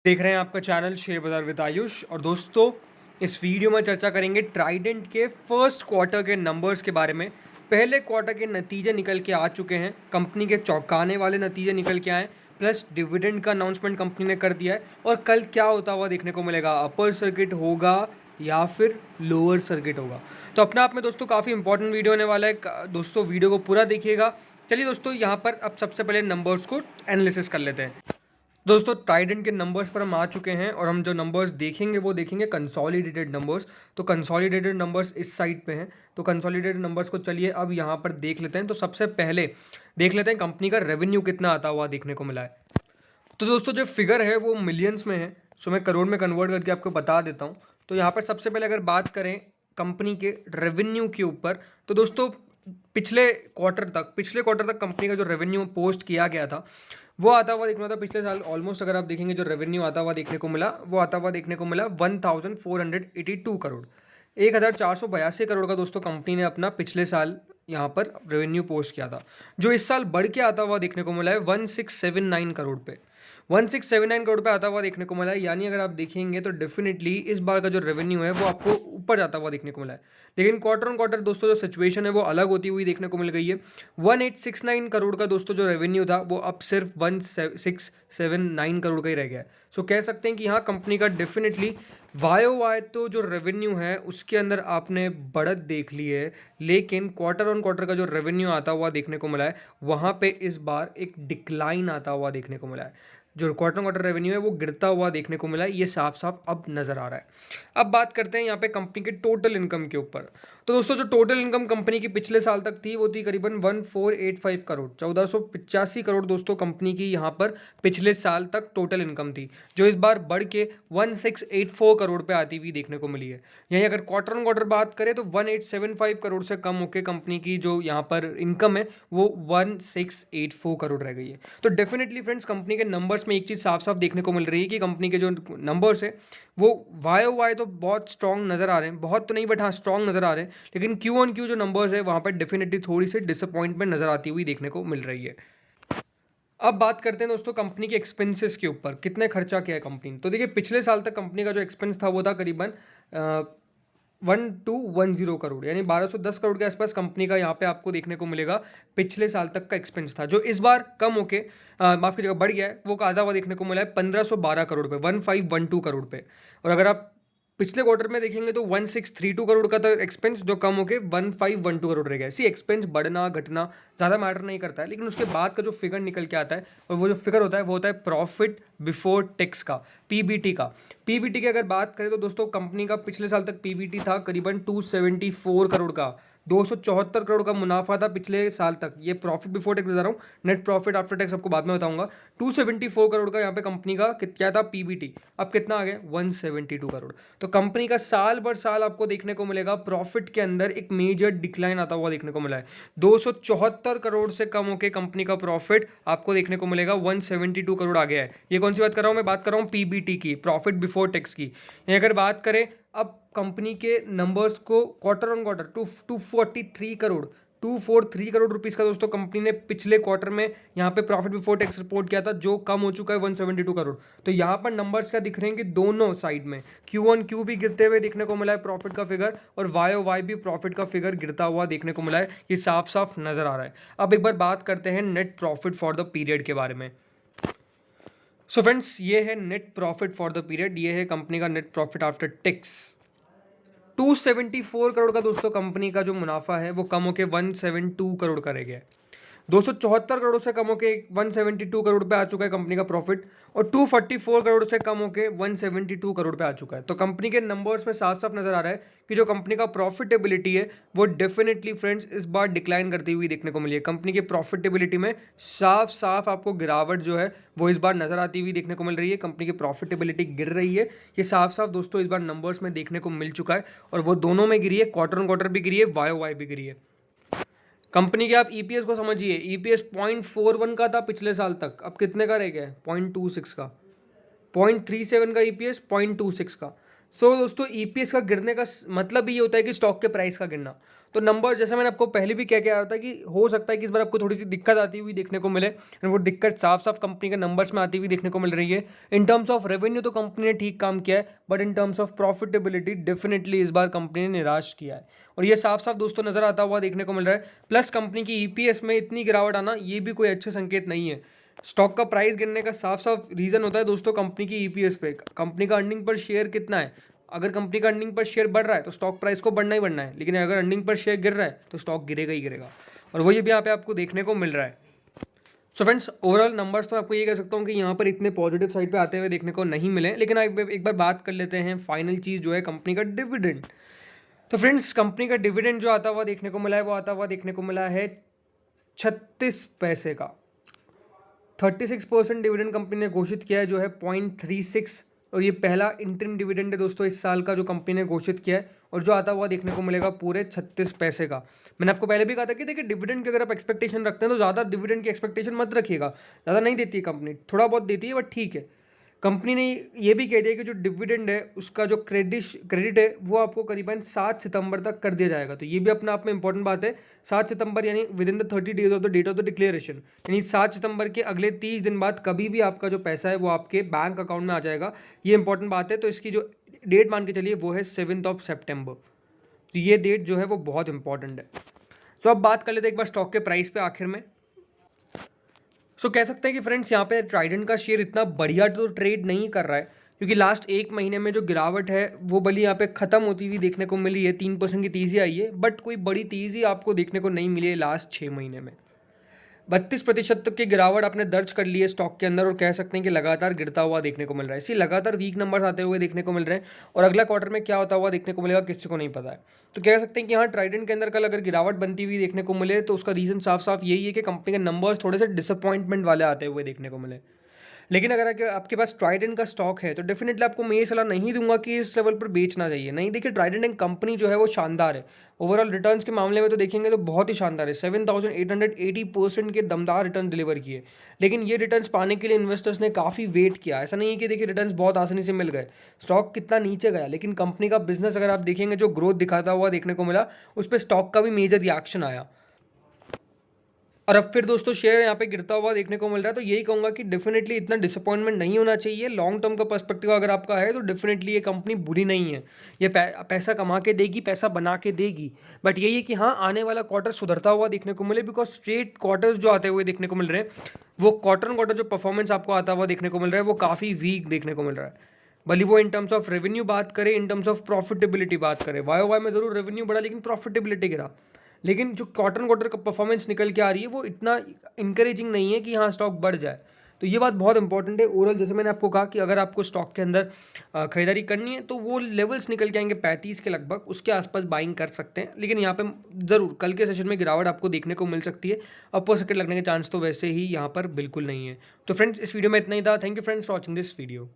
देख रहे हैं आपका चैनल शेयर बाजार विद आयुष। और दोस्तों, इस वीडियो में चर्चा करेंगे ट्राइडेंट के फर्स्ट क्वार्टर के नंबर्स के बारे में। पहले क्वार्टर के नतीजे निकल के आ चुके हैं, कंपनी के चौंकाने वाले नतीजे निकल के आए, प्लस डिविडेंड का अनाउंसमेंट कंपनी ने कर दिया है। और कल क्या होता हुआ देखने को मिलेगा, अपर सर्किट होगा या फिर लोअर सर्किट होगा। तो अपने आप में दोस्तों काफ़ी इंपॉर्टेंट वीडियो होने वाला है। दोस्तों वीडियो को पूरा देखिएगा। चलिए दोस्तों, यहाँ पर अब सबसे पहले नंबर्स को एनालिसिस कर लेते हैं। दोस्तों, ट्राइडेंट के नंबर्स पर हम आ चुके हैं और हम जो नंबर्स देखेंगे वो देखेंगे कंसोलिडेटेड नंबर्स। तो कंसोलिडेटेड नंबर्स इस साइड पे हैं, तो कंसोलिडेटेड नंबर्स को चलिए अब यहाँ पर देख लेते हैं। तो सबसे पहले देख लेते हैं कंपनी का रेवेन्यू कितना आता हुआ देखने को मिला है। तो दोस्तों, जो फिगर है वो मिलियंस में है, सो मैं करोड़ में कन्वर्ट करके आपको बता देता हूँ। तो यहाँ पर सबसे पहले अगर बात करें कंपनी के रेवेन्यू के ऊपर, तो दोस्तों पिछले क्वार्टर तक कंपनी का जो रेवेन्यू पोस्ट किया गया था वो आता हुआ देखना था पिछले साल। ऑलमोस्ट अगर आप देखेंगे जो रेवेन्यू आता हुआ देखने को मिला, वो आता हुआ देखने को मिला 1482 करोड़, 1482 करोड़ का दोस्तों कंपनी ने अपना पिछले साल यहाँ पर रेवेन्यू पोस्ट किया था। जो इस साल बढ़ के आता हुआ देखने को मिला है 1679 करोड़ पे, 1679 करोड़ पे आता हुआ देखने को मिला है। यानी अगर आप देखेंगे तो डेफिनेटली इस बार का जो रेवेन्यू है वो आपको ऊपर जाता हुआ देखने को मिला है। लेकिन क्वार्टर ऑन क्वार्टर दोस्तों जो सिचुएशन है वो अलग होती हुई देखने को मिल गई है। 1869 करोड़ का दोस्तों जो रेवेन्यू था वो अब सिर्फ 1679 करोड़ का ही रह गया है। सो कह सकते हैं कि यहाँ कंपनी का डेफिनेटली वाई तो जो रेवेन्यू है उसके अंदर आपने बढ़त देख ली है, लेकिन क्वार्टर ऑन क्वार्टर का जो रेवेन्यू आता हुआ देखने को मिला है वहाँ पे इस बार एक डिक्लाइन आता हुआ देखने को मिला है। जो क्वार्टर क्वार्टर रेवेन्यू है वो गिरता हुआ देखने को मिला है, ये साफ साफ अब नज़र आ रहा है। अब बात करते हैं यहाँ पे कंपनी के टोटल इनकम के ऊपर। तो दोस्तों, जो टोटल इनकम कंपनी की पिछले साल तक थी वो थी करीबन 1485 करोड़, 1485 करोड़ दोस्तों कंपनी की यहाँ पर पिछले साल तक टोटल इनकम थी, जो इस बार बढ़ के 1684 करोड़ पे आती हुई देखने को मिली है। यहीं अगर क्वार्टर ऑन क्वार्टर बात करें तो 1875 करोड़ से कम होकर कंपनी की जो यहाँ पर इनकम है वो 1684 करोड़ रह गई है। तो डेफिनेटली फ्रेंड्स, कंपनी के नंबर्स में एक चीज़ साफ साफ देखने को मिल रही है कि कंपनी के जो नंबर्स है वो वाई तो बहुत स्ट्रॉन्ग नज़र आ रहे हैं, बहुत तो नहीं बट हाँ स्ट्रॉन्ग नज़र आ रहे हैं। लेकिन क्यू ऑन क्यू जो नंबर्स है वहाँ पर डेफिनेटली थोड़ी सी डिसअपॉइंटमेंट नज़र आती हुई देखने को मिल रही है। अब बात करते हैं दोस्तों कंपनी के एक्सपेंसेस के ऊपर, कितने खर्चा किया है कंपनी ने। तो देखिए, पिछले साल तक कंपनी का जो एक्सपेंस था वो था करीबन 1210 करोड़, यानी 1210 करोड़ के आसपास कंपनी का यहाँ पे आपको देखने को मिलेगा पिछले साल तक का एक्सपेंस था, जो इस बार कम होके माफ कीजिएगा बढ़ गया है। वो आधा हुआ देखने को मिला है 1512 करोड़ पे, 1512 करोड़ पे। और अगर आप पिछले क्वार्टर में देखेंगे तो 1632 करोड़ का था एक्सपेंस, जो कम होके 1512 करोड़ रह गया। सी एक्सपेंस बढ़ना घटना ज़्यादा मैटर नहीं करता है, लेकिन उसके बाद का जो फिगर निकल के आता है और वो जो फिगर होता है वो होता है प्रॉफिट बिफोर टैक्स का, पीबीटी का। पीबीटी की अगर बात करें तो दोस्तों कंपनी का पिछले साल तक पीबीटी था करीबन 274 करोड़ का, 274 करोड़ का मुनाफा था पिछले साल तक। ये प्रॉफिट बिफोर टैक्स बता रहा हूँ, नेट प्रॉफिट आफ्टर टैक्स आपको बाद में बताऊंगा। 274 करोड़ का यहाँ पे कंपनी का क्या था पीबीटी, अब कितना आ गया 172 करोड़। तो कंपनी का साल भर साल आपको देखने को मिलेगा प्रॉफिट के अंदर एक मेजर डिक्लाइन आता हुआ देखने को मिला है। 274 करोड़ से कम होकर कंपनी का प्रॉफिट आपको देखने को मिलेगा 172 करोड़ आ गया है। ये कौन सी बात कर रहा हूँ मैं, बात कर रहा हूँ पीबीटी की, प्रॉफिट बिफोर टैक्स की। अगर बात करें अब कंपनी के नंबर्स को quarter on quarter, 243 crore rupees का दोस्तों कंपनी ने पिछले क्वार्टर में यहाँ पे प्रॉफिट बिफोर टैक्स रिपोर्ट किया था, जो कम हो चुका है 172 करोड़। तो यहाँ पर नंबर्स क्या दिख रहे हैं कि दोनों साइड में क्यू ऑन क्यू भी गिरते हुए देखने को मिला है प्रॉफिट का फिगर, और वाई ओ वाई भी प्रॉफिट का फिगर गिरता हुआ देखने को मिला है। ये साफ साफ नजर आ रहा है। अब एक बार बात करते हैं net profit for the period के बारे में। सो फ्रेंड्स, ये है net profit for the period, ये है कंपनी का net profit after tax. 274 crore का दोस्तों कंपनी का जो मुनाफा है वो कम होकर 172 करोड़ का रह गया है। 274 करोड़ से कम होकर 172 करोड़ पे आ चुका है कंपनी का प्रॉफिट, और 244 करोड़ से कम होकर 172 करोड़ पे आ चुका है। तो कंपनी के नंबर्स में साफ साफ नजर आ रहा है कि जो कंपनी का प्रॉफिटेबिलिटी है वो डेफिनेटली फ्रेंड्स इस बार डिक्लाइन करती हुई देखने को मिली है। कंपनी की प्रॉफिटेबिलिटी में साफ साफ आपको गिरावट जो है वो इस बार नजर आती हुई देखने को मिल रही है। कंपनी की प्रॉफिटेबिलिटी गिर रही है, ये साफ साफ दोस्तों इस बार नंबर्स में देखने को मिल चुका है, और वो दोनों में गिरी है, क्वार्टर ऑन क्वार्टर भी गिरी है, वाई ओ वाई भी गिरी है। कंपनी के आप ईपीएस को समझिए, ईपीएस 0.41 का था पिछले साल तक, अब कितने का रह गया है 0.26 का, 0.37 का ईपीएस, 0.26 का। सो दोस्तों ईपीएस का गिरने का मतलब ये होता है कि स्टॉक के प्राइस का गिरना। तो नंबर जैसे मैंने आपको पहले भी कह के आ रहा था कि हो सकता है कि इस बार आपको थोड़ी सी दिक्कत आती हुई देखने को मिले, और वो दिक्कत साफ साफ कंपनी के नंबर्स में आती हुई देखने को मिल रही है। इन टर्म्स ऑफ रेवेन्यू तो कंपनी ने ठीक काम किया है, but in terms of profitability definitely इस बार कंपनी ने निराश किया है, और ये साफ साफ दोस्तों नजर आता हुआ देखने को मिल रहा है। प्लस कंपनी की ईपीएस में इतनी गिरावट आना ये भी कोई अच्छे संकेत नहीं है। स्टॉक का प्राइस गिरने का साफ साफ रीजन होता है दोस्तों कंपनी की ईपीएस पे, कंपनी का अर्निंग पर शेयर कितना है। अगर कंपनी का अर्निंग पर शेयर बढ़ रहा है तो स्टॉक प्राइस को बढ़ना ही बढ़ना है, लेकिन अगर अर्निंग पर शेयर गिर रहा है तो स्टॉक गिरेगा ही गिरेगा, और वही भी यहाँ पे आपको देखने को मिल रहा है। सो फ्रेंड्स, ओवरऑल नंबर्स तो आपको ये कह सकता हूँ कि यहाँ पर इतने पॉजिटिव साइड पे आते हुए देखने को नहीं मिले, लेकिन एक बार बात कर लेते हैं फाइनल चीज़ जो है कंपनी का डिविडेंड। तो फ्रेंड्स, कंपनी का डिविडेंड जो आता हुआ देखने को मिला है वो आता हुआ देखने को मिला है 36 पैसे का। 36% डिविडेंड कंपनी ने घोषित किया है, जो है 0.36, और ये पहला इंटरिम डिविडेंड है दोस्तों इस साल का जो कंपनी ने घोषित किया है, और जो आता हुआ देखने को मिलेगा पूरे 36 पैसे का। मैंने आपको पहले भी कहा था कि देखिए डिविडेंड की अगर आप एक्सपेक्टेशन रखते हैं तो ज़्यादा डिविडेंड की एक्सपेक्टेशन मत रखिएगा, ज़्यादा नहीं देती है कंपनी, थोड़ा बहुत देती है बट ठीक है। कंपनी ने ये भी कह दिया कि जो डिविडेंड है उसका जो क्रेडिट है वो आपको करीबन 7 सितंबर तक कर दिया जाएगा। तो ये भी अपने आप में इंपॉर्टेंट बात है। 7 सितंबर यानी within the 30 days of the date of the declaration, यानी 7 सितंबर के अगले 30 दिन बाद कभी भी आपका जो पैसा है वो आपके बैंक अकाउंट में आ जाएगा। ये इंपॉर्टेंट बात है। तो इसकी जो डेट मान के चलिए वो है 7 सितंबर। तो ये डेट जो है वो बहुत इंपॉर्टेंट है। सो अब बात कर लेते हैं एक बार स्टॉक के प्राइस पे आखिर में। सो कह सकते हैं कि फ्रेंड्स यहाँ पे ट्राइडेंट का शेयर इतना बढ़िया तो ट्रेड नहीं कर रहा है, क्योंकि लास्ट एक महीने में जो गिरावट है वो भले यहाँ पे ख़त्म होती हुई देखने को मिली है, 3% की तेज़ी आई है, बट कोई बड़ी तेज़ी आपको देखने को नहीं मिली है लास्ट 6 महीने में। 32% तक की गिरावट आपने दर्ज कर ली है स्टॉक के अंदर, और कह सकते हैं कि लगातार गिरता हुआ देखने को मिल रहा है। इसी लगातार वीक नंबर्स आते हुए देखने को मिल रहे हैं, और अगला क्वार्टर में क्या होता हुआ देखने को मिलेगा किसी को नहीं पता है। तो कह सकते हैं कि हाँ, ट्राइडेंट के अंदर कल अगर गिरावट बनती हुई देखने को मिले तो उसका रीज़न साफ साफ यही है कि कंपनी के नंबर्स थोड़े से डिसअपॉइंटमेंट वाले आते हुए देखने को मिले। लेकिन अगर आपके पास ट्राइडेंट का स्टॉक है तो डेफिनेटली आपको मैं ये सलाह नहीं दूंगा कि इस लेवल पर बेचना चाहिए। नहीं, देखिए ट्राइडेंट एंड कंपनी जो है वो शानदार है। ओवरऑल रिटर्न्स के मामले में तो देखेंगे तो बहुत ही शानदार है। 7,880% के दमदार रिटर्न डिलीवर किए, लेकिन ये रिटर्न्स पाने के लिए इन्वेस्टर्स ने काफ़ी वेट किया। ऐसा नहीं है कि देखिए रिटर्न्स बहुत आसानी से मिल गए, स्टॉक कितना नीचे गया, लेकिन कंपनी का बिजनेस अगर आप देखेंगे जो ग्रोथ दिखाता हुआ देखने को मिला, उस पर स्टॉक का भी मेजर रिएक्शन आया। और अब फिर दोस्तों शेयर यहाँ पे गिरता हुआ देखने को मिल रहा है। तो यही कहूँगा कि डेफिनेटली इतना डिसअपॉइंटमेंट नहीं होना चाहिए। लॉन्ग टर्म का पर्सपेक्टिव अगर आपका है तो डेफिनेटली ये कंपनी बुरी नहीं है। ये पैसा कमा के देगी, पैसा बना के देगी, बट यही है कि हाँ, आने वाला क्वार्टर सुधरता हुआ देखने को मिले, बिकॉज स्ट्रेट क्वार्टर्स जो आते हुए देखने को मिल रहे हैं वो क्वार्टर जो परफॉर्मेंस आपको आता हुआ देखने को मिल रहा है वो काफ़ी वीक देखने को मिल रहा है। भले वो इन टर्म्स ऑफ रेवेन्यू बात करें, इन टर्म्स ऑफ प्रॉफिटेबिलिटी बात करें, वाई में जरूर रेवेन्यू बढ़ा लेकिन प्रॉफिटेबिलिटी गिरा। लेकिन जो क्वार्टर का परफॉर्मेंस निकल के आ रही है वो इतना इंकरेजिंग नहीं है कि हाँ स्टॉक बढ़ जाए। तो ये बात बहुत इंपॉर्टेंट है। ओवरऑल जैसे मैंने आपको कहा कि अगर आपको स्टॉक के अंदर खरीदारी करनी है तो वो लेवल्स निकल के आएंगे 35 के लगभग, उसके आसपास बाइंग कर सकते हैं। लेकिन यहाँ पे ज़रूर कल के सेशन में गिरावट आपको देखने को मिल सकती है। अपर सर्किट लगने के चांस तो वैसे ही यहाँ पर बिल्कुल नहीं है। तो फ्रेंड्स, इस वीडियो में इतना ही था। Thank you friends for watching this video.